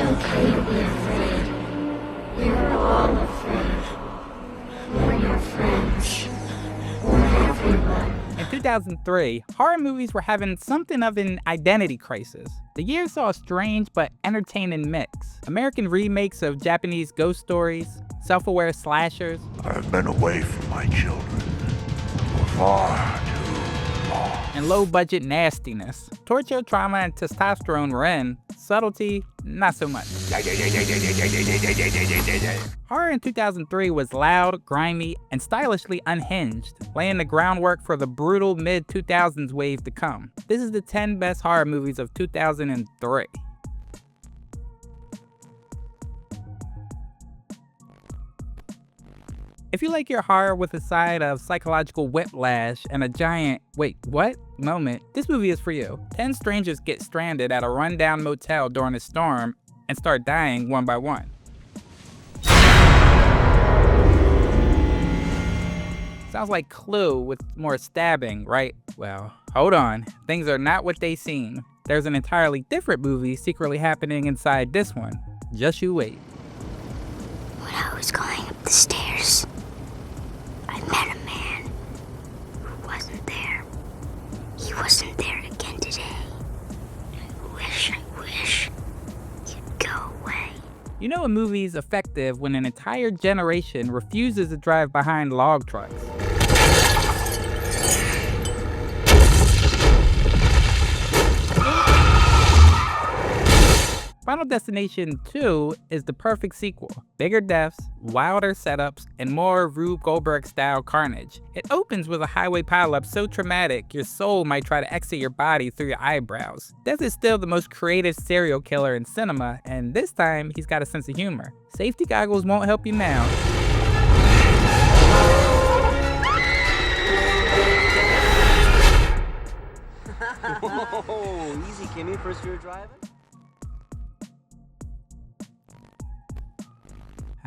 okay to be afraid. We're all afraid. We're your friends. We're everyone. In 2003, horror movies were having something of an identity crisis. The year saw a strange but entertaining mix. American remakes of Japanese ghost stories, self-aware slashers, I've been away from my children for far too long. and low-budget nastiness. Torture, trauma, and testosterone were in. Subtlety, not so much. Horror in 2003 was loud, grimy, and stylishly unhinged, laying the groundwork for the brutal mid-2000s wave to come. This is the 10 best horror movies of 2003. If you like your horror with a side of psychological whiplash and a giant "wait, what?" moment, this movie is for you. 10 strangers get stranded at a rundown motel during a storm and start dying one by one. Sounds like Clue with more stabbing, right? Well, hold on. Things are not what they seem. There's an entirely different movie secretly happening inside this one. Just you wait. When I was going up the stairs, I met a man who wasn't there. He wasn't there again today. I wish you'd go away. You know a movie's effective when an entire generation refuses to drive behind log trucks. Final Destination 2 is the perfect sequel. Bigger deaths, wilder setups, and more Rube Goldberg-style carnage. It opens with a highway pileup so traumatic your soul might try to exit your body through your eyebrows. Death is still the most creative serial killer in cinema, and this time he's got a sense of humor. Safety goggles won't help you now. Whoa, easy, Kimmy, first year driving?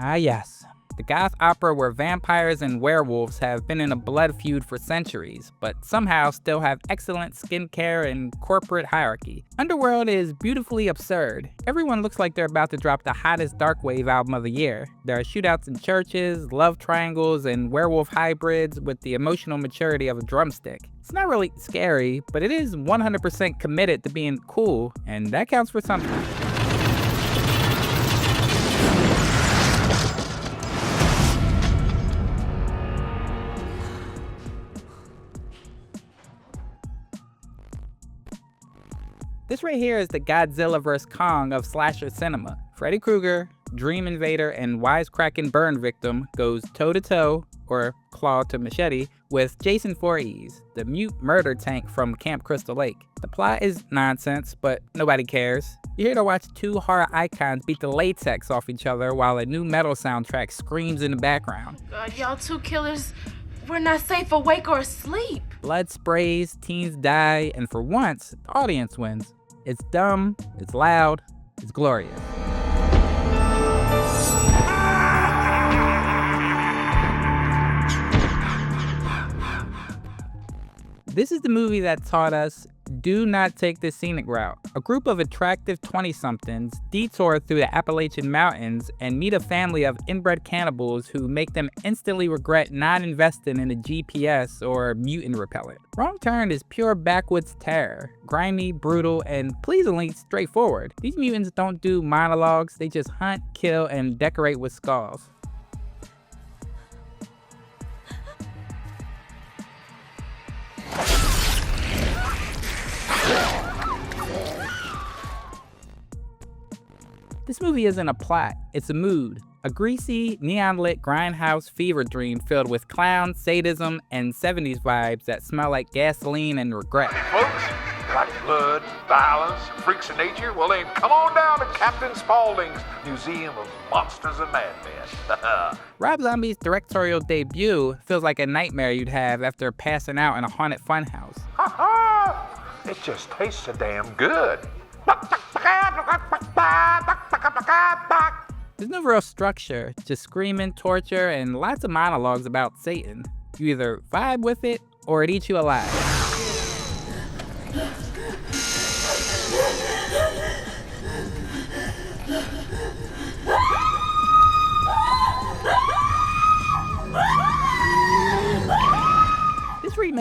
Ah yes, the goth opera where vampires and werewolves have been in a blood feud for centuries, but somehow still have excellent skincare and corporate hierarchy. Underworld is beautifully absurd. Everyone looks like they're about to drop the hottest darkwave album of the year. There are shootouts in churches, love triangles, and werewolf hybrids with the emotional maturity of a drumstick. It's not really scary, but it is 100% committed to being cool, and that counts for something. This right here is the Godzilla vs. Kong of slasher cinema. Freddy Krueger, Dream Invader, and wisecracking burn victim goes toe-to-toe, or claw to machete, with Jason Voorhees, the mute murder tank from Camp Crystal Lake. The plot is nonsense, but nobody cares. You're here to watch two horror icons beat the latex off each other while a new metal soundtrack screams in the background. God, y'all two killers, we're not safe awake or asleep. Blood sprays, teens die, and for once, the audience wins. It's dumb, it's loud, it's glorious. This is the movie that taught us, do not take the scenic route. A group of attractive 20-somethings detour through the Appalachian Mountains and meet a family of inbred cannibals who make them instantly regret not investing in a GPS or mutant repellent. Wrong Turn is pure backwoods terror, grimy, brutal, and pleasingly straightforward. These mutants don't do monologues, they just hunt, kill, and decorate with skulls. This movie isn't a plot, it's a mood. A greasy, neon-lit grindhouse fever dream filled with clown, sadism, and 70s vibes that smell like gasoline and regret. Folks, like blood, violence, freaks of nature? Well then, come on down to Captain Spaulding's Museum of Monsters and Madmen. Rob Zombie's directorial debut feels like a nightmare you'd have after passing out in a haunted funhouse. Ha ha! It just tastes so damn good. There's no real structure, just screaming, torture, and lots of monologues about Satan. You either vibe with it, or it eats you alive.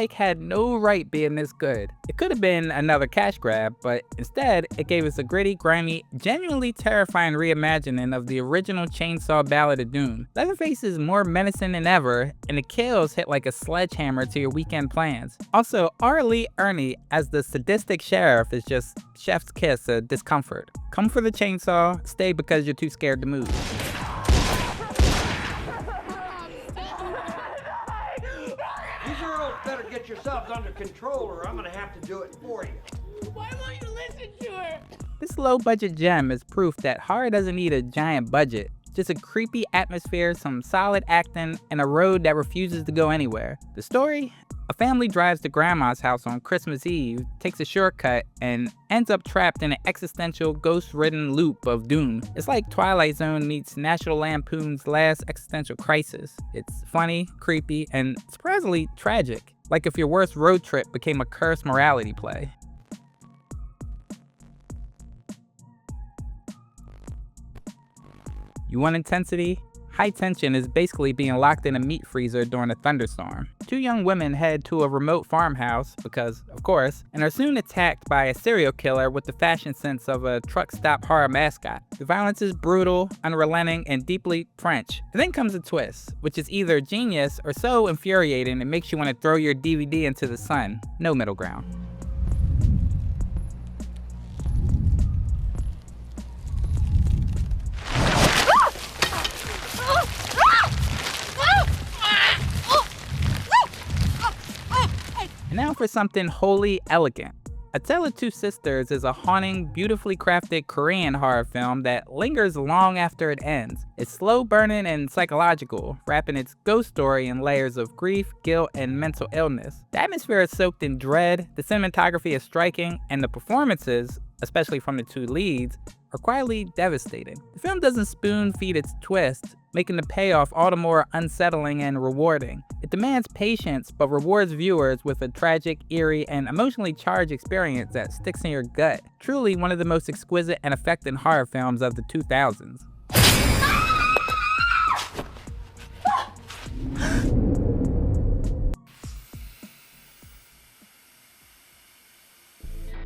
remake had no right being this good. It could have been another cash grab, but instead, it gave us a gritty, grimy, genuinely terrifying reimagining of the original Chainsaw Ballad of Doom. Leatherface is more menacing than ever, and the kills hit like a sledgehammer to your weekend plans. Also, R. Lee Ermey as the sadistic sheriff is just chef's kiss of discomfort. Come for the chainsaw, stay because you're too scared to move. You girls better get yourselves under control or I'm gonna have to do it for you. Why won't you listen to her? This low-budget gem is proof that horror doesn't need a giant budget. Just a creepy atmosphere, some solid acting, and a road that refuses to go anywhere. The story? A family drives to grandma's house on Christmas Eve, takes a shortcut, and ends up trapped in an existential, ghost-ridden loop of doom. It's like Twilight Zone meets National Lampoon's Last Existential Crisis. It's funny, creepy, and surprisingly tragic. Like if your worst road trip became a cursed morality play. You want intensity? High tension is basically being locked in a meat freezer during a thunderstorm. Two young women head to a remote farmhouse, because, of course, and are soon attacked by a serial killer with the fashion sense of a truck stop horror mascot. The violence is brutal, unrelenting, and deeply French. And then comes a twist, which is either genius or so infuriating it makes you want to throw your DVD into the sun. No middle ground. And now for something wholly elegant. A Tale of Two Sisters is a haunting, beautifully crafted Korean horror film that lingers long after it ends. It's slow burning and psychological, wrapping its ghost story in layers of grief, guilt, and mental illness. The atmosphere is soaked in dread, the cinematography is striking, and the performances, especially from the two leads, are quietly devastating. The film doesn't spoon feed its twist, making the payoff all the more unsettling and rewarding. It demands patience, but rewards viewers with a tragic, eerie, and emotionally charged experience that sticks in your gut. Truly one of the most exquisite and affecting horror films of the 2000s.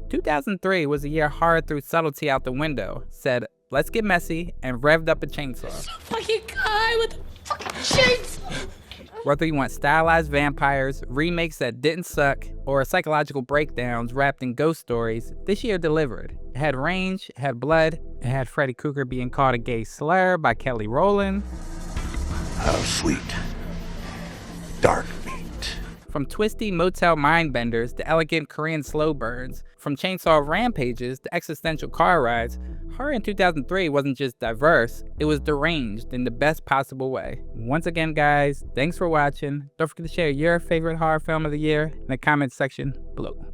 "2003 was a year horror threw subtlety out the window, said, let's get messy, and revved up a chainsaw. Fucking guy with the fucking chainsaw. Whether you want stylized vampires, remakes that didn't suck, or psychological breakdowns wrapped in ghost stories, this year delivered. It had range, it had blood, it had Freddy Krueger being called a gay slur by Kelly Rowland. How sweet. Dark meat. From twisty motel mindbenders to elegant Korean slow burns, from chainsaw rampages to existential car rides, horror in 2003 wasn't just diverse, it was deranged in the best possible way. Once again, guys, thanks for watching. Don't forget to share your favorite horror film of the year in the comments section below.